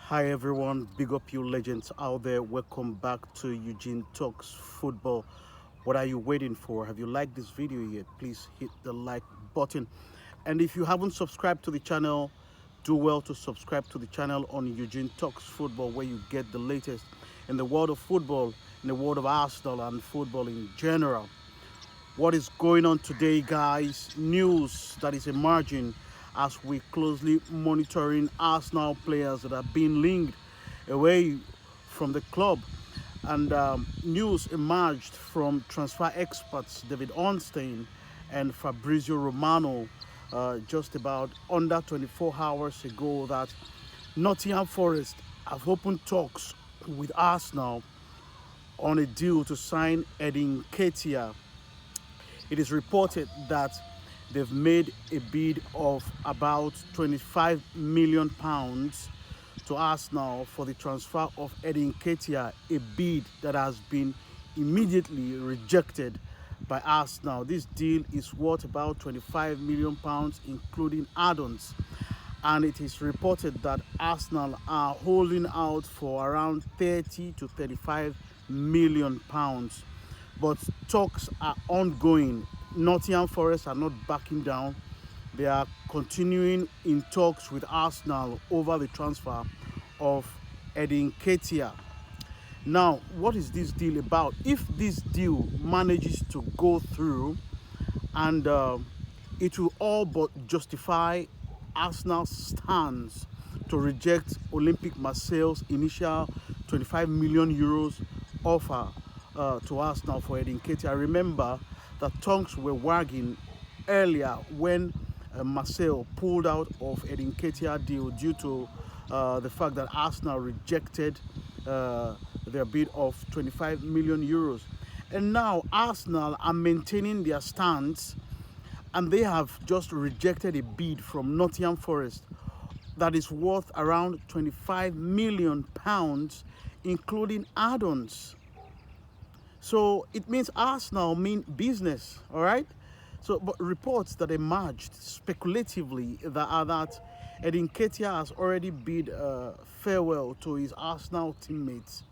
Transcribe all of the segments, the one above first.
Hi everyone, big up you legends out there. Welcome back to Eugene Talks Football. What are you waiting for? Have you liked this video yet? Please hit the like button. And if you haven't subscribed to the channel, do well to subscribe to the channel on Eugene Talks Football, where you get the latest in the world of football, in the world of Arsenal and football in general. What is going on today, guys? News that is emerging as we closely monitoring Arsenal players that are being linked away from the club. And news emerged from transfer experts David Ornstein and Fabrizio Romano just about under 24 hours ago that Nottingham Forest have opened talks with Arsenal on a deal to sign Nketiah. It is reported that they've made a bid of about £25 million to Arsenal for the transfer of Nketiah, a bid that has been immediately rejected by Arsenal. This deal is worth about £25 million, including add-ons. And it is reported that Arsenal are holding out for around 30 to 35 million pounds. But talks are ongoing. Nottingham Forest are not backing down. They are continuing in talks with Arsenal over the transfer of Nketiah. Now, what is this deal about? If this deal manages to go through, and it will all but justify Arsenal's stance to reject Olympique Marseille's initial 25 million euros offer to Arsenal for Nketiah. I remember that tongues were wagging earlier when Marseille pulled out of Nketiah deal due to the fact that Arsenal rejected their bid of 25 million euros. And now Arsenal are maintaining their stance, and they have just rejected a bid from Nottingham Forest that is worth around 25 million pounds, including add-ons. So it means Arsenal mean business, all right? So, but reports that emerged speculatively that Nketiah has already bid farewell to his Arsenal teammates,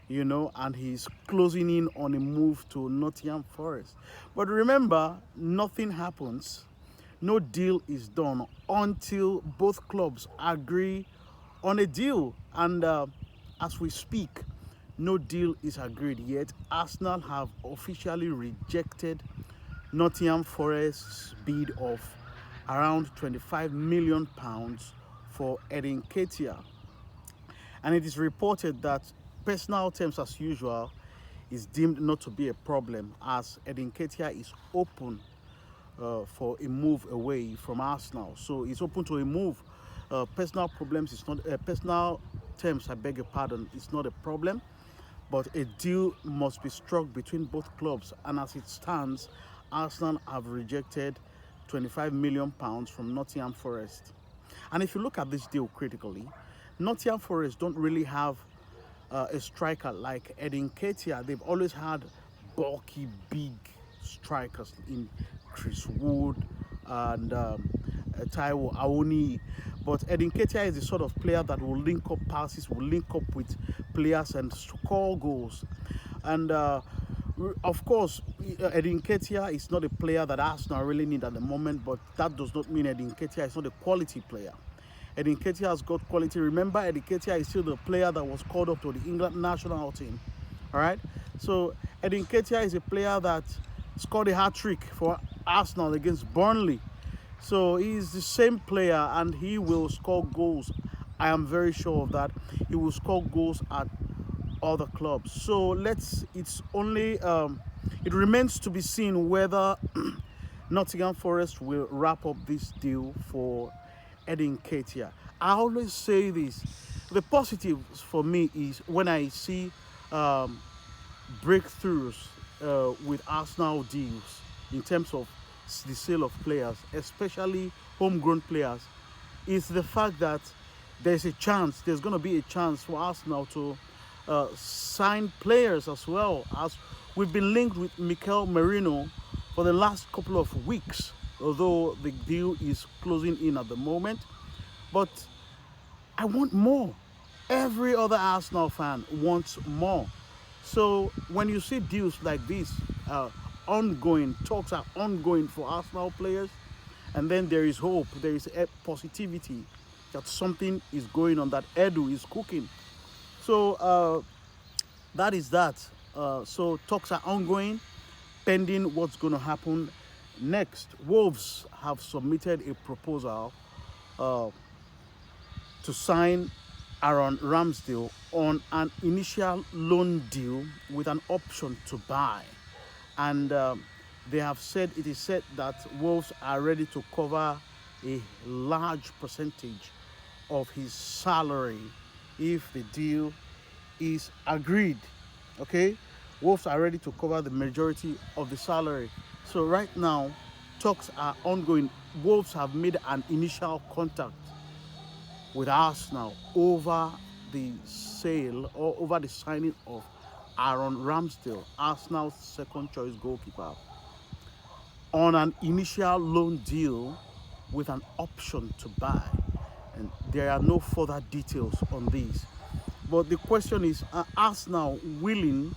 and he's closing in on a move to Nottingham Forest. But remember, nothing happens. No deal is done until both clubs agree on a deal. And as we speak, no deal is agreed yet. Arsenal have officially rejected Nottingham Forest's bid of around 25 million pounds for Nketiah. And it is reported that personal terms, as usual, is deemed not to be a problem, as Nketiah is open for a move away from Arsenal. So he's open to a move. Personal problems is not personal terms, I beg your pardon, it's not a problem. But a deal must be struck between both clubs, and as it stands, Arsenal have rejected 25 million pounds from Nottingham Forest. And if you look at this deal critically, Nottingham Forest don't really have a striker like Nketiah. They've always had bulky, big strikers in Chris Wood and Taiwo Awoni. But Nketiah is the sort of player that will link up passes, will link up with players and score goals. And of course, Nketiah is not a player that Arsenal really need at the moment, but that does not mean Nketiah is not a quality player. Nketiah has got quality. Remember, Nketiah is still the player that was called up to the England national team. All right? So Nketiah is a player that scored a hat-trick for Arsenal against Burnley. So he's the same player, and he will score goals. I am very sure of that. He will score goals at other clubs. So it's only it remains to be seen whether Nottingham Forest will wrap up this deal for Nketiah. I always say this: the positives for me is when I see breakthroughs with Arsenal deals in terms of the sale of players, especially homegrown players, is the fact that there's going to be a chance for Arsenal to sign players as well. As we've been linked with Mikel Merino for the last couple of weeks, although the deal is closing in at the moment. But I want more. every other Arsenal fan wants more. So when you see deals like this, ongoing talks are ongoing for Arsenal players, and then there is hope, there is positivity that something is going on, that Edu is cooking. So that is that. So talks are ongoing, pending what's going to happen next. Wolves have submitted a proposal uh, to sign Aaron Ramsdale on an initial loan deal with an option to buy. And they have said, it is said that Wolves are ready to cover a large percentage of his salary if the deal is agreed. Okay? Wolves are ready to cover the majority of the salary. So right now, talks are ongoing. Wolves have made an initial contact with Arsenal over the sale or over the signing of Aaron Ramsdale, Arsenal's second choice goalkeeper, on an initial loan deal with an option to buy. And there are no further details on this. But the question is, are Arsenal willing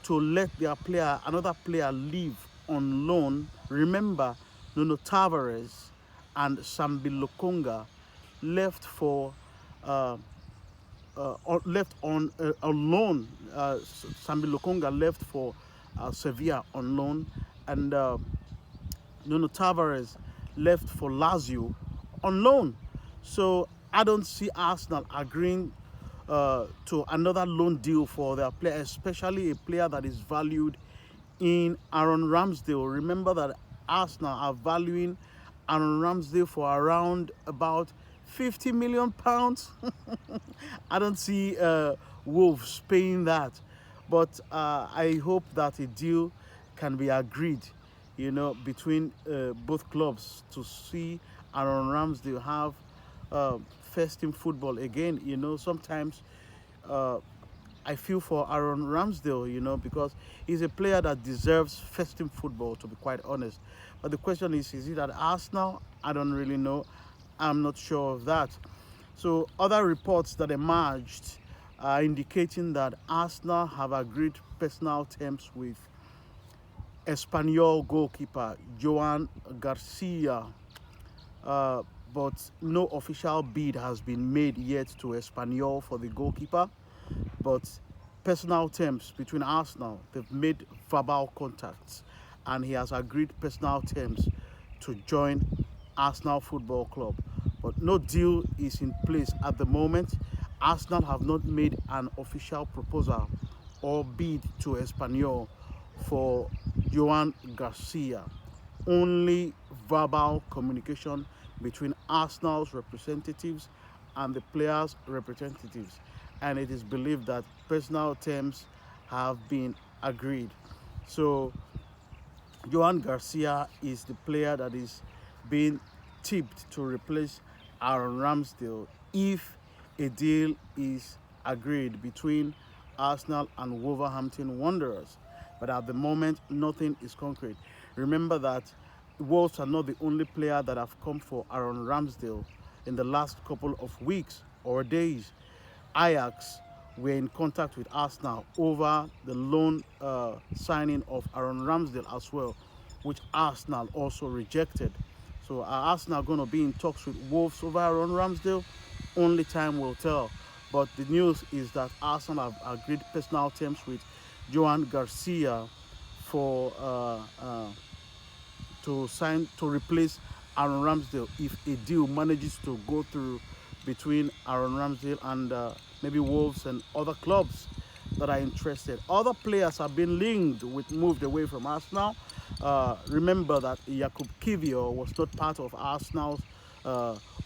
to let their player, another player, leave on loan? Remember, Nuno Tavares and Sambi Lokonga left for left on loan. Sambi Lokonga left for Sevilla on loan, and Nuno Tavares left for Lazio on loan. So I don't see Arsenal agreeing to another loan deal for their player, especially a player that is valued in Aaron Ramsdale. Remember that Arsenal are valuing Aaron Ramsdale for around about £50 million. I don't see Wolves paying that, but I hope that a deal can be agreed, between both clubs to see Aaron Ramsdale have first team football again. Sometimes I feel for Aaron Ramsdale, because he's a player that deserves first team football, to be quite honest. But the question is it at Arsenal? I don't really know. I'm not sure of that. So other reports that emerged are indicating that Arsenal have agreed personal terms with Espanyol goalkeeper Joan Garcia, but no official bid has been made yet to Espanyol for the goalkeeper. But personal terms between Arsenal, they've made verbal contacts, and he has agreed personal terms to join Arsenal Football Club. But no deal is in place at the moment. Arsenal have not made an official proposal or bid to Espanyol for Joan Garcia. Only verbal communication between Arsenal's representatives and the players' representatives. And it is believed that personal terms have been agreed. So Joan Garcia is the player that is being tipped to replace Aaron Ramsdale if a deal is agreed between Arsenal and Wolverhampton Wanderers. But at the moment, nothing is concrete. Remember that Wolves are not the only player that have come for Aaron Ramsdale in the last couple of weeks or days. Ajax were in contact with Arsenal over the loan signing of Aaron Ramsdale as well, which Arsenal also rejected. So are Arsenal going to be in talks with Wolves over Aaron Ramsdale? Only time will tell. But the news is that Arsenal have agreed personal terms with Joan Garcia for to replace Aaron Ramsdale if a deal manages to go through between Aaron Ramsdale and maybe Wolves and other clubs that are interested. Other players have been linked with moved away from Arsenal. Remember that Jakub Kivior was not part of Arsenal's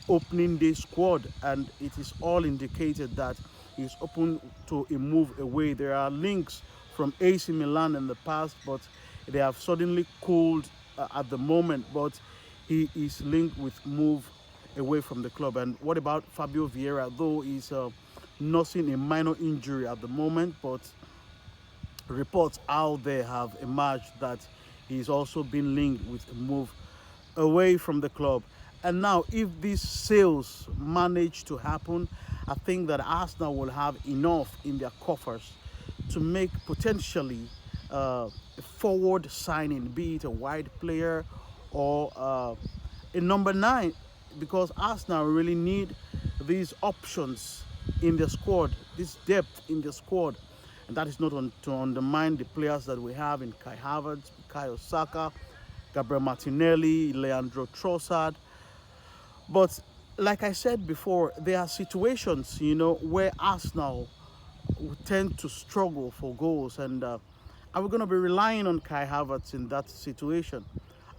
opening day squad, and it is all indicated that he's open to a move away. There are links from AC Milan in the past, but they have suddenly cooled at the moment. But he is linked with move away from the club. And what about Fabio Vieira? Though he's nursing a minor injury at the moment, but reports out there have emerged that he's also been linked with a move away from the club. And now, if these sales manage to happen, I think that Arsenal will have enough in their coffers to make potentially a forward signing, be it a wide player or a number 9, because Arsenal really need these options in the squad, this depth in the squad. And that is not to undermine the players that we have in Kai Havertz, Kai Saka, Gabriel Martinelli, Leandro Trossard. But like I said before, there are situations, where Arsenal will tend to struggle for goals. And are we going to be relying on Kai Havertz in that situation?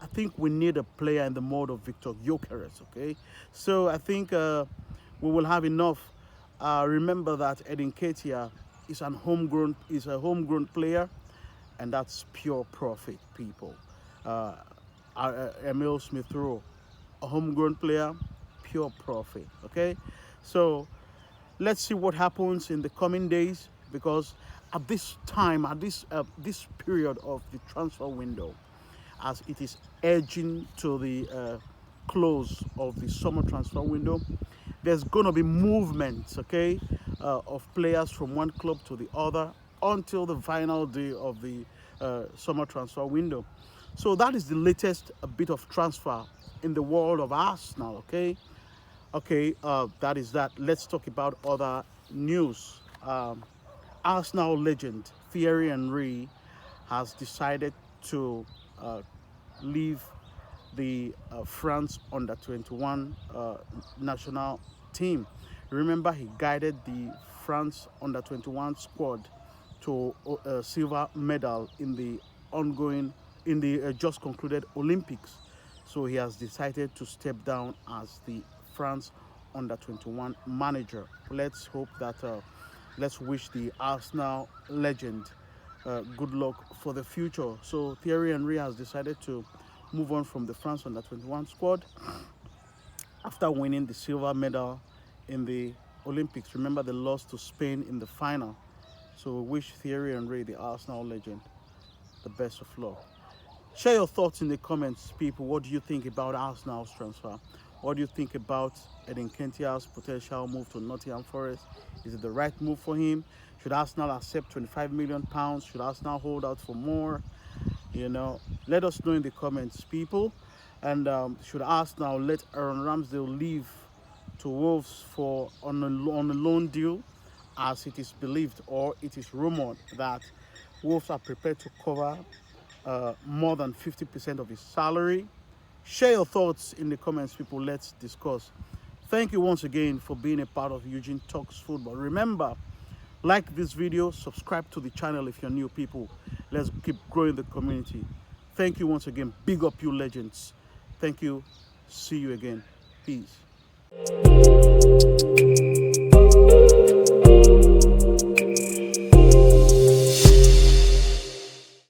I think we need a player in the mode of Victor Gyökeres, okay? So I think we will have enough. Remember that Nketiah is a homegrown player, and that's pure profit, people. Uh, Emil Smith Rowe, a homegrown player, pure profit. Okay, so let's see what happens in the coming days, because at this time, at this period of the transfer window, as it is edging to the close of the summer transfer window, there's going to be movements, okay, of players from one club to the other until the final day of the summer transfer window. So that is the latest bit of transfer in the world of Arsenal, okay? Okay, that is that. Let's talk about other news. Arsenal legend Thierry Henry has decided to leave the France under 21 national team. Remember, he guided the France under 21 squad to a silver medal in the just concluded Olympics. So he has decided to step down as the France under 21 manager. Let's hope that let's wish the Arsenal legend good luck for the future. So Thierry Henry has decided to move on from the France under 21 squad after winning the silver medal in the Olympics. Remember, they lost to Spain in the final. So we wish Thierry Henry, the Arsenal legend, the best of luck. Share your thoughts in the comments, people. What do you think about Arsenal's transfer? What do you think about Nketiah's potential move to Nottingham Forest? Is it the right move for him? Should Arsenal accept £25 million? Should Arsenal hold out for more? Let us know in the comments, people. And should Arsenal let Aaron Ramsdale leave to Wolves on a loan deal, as it is believed or it is rumored that Wolves are prepared to cover more than 50% of his salary? Share your thoughts in the comments, people. Let's discuss. Thank you once again for being a part of Eugene Talks Football. Remember, like this video, subscribe to the channel if you're new, people. Let's keep growing the community. Thank you once again. Big up you legends. Thank you. See you again. Peace.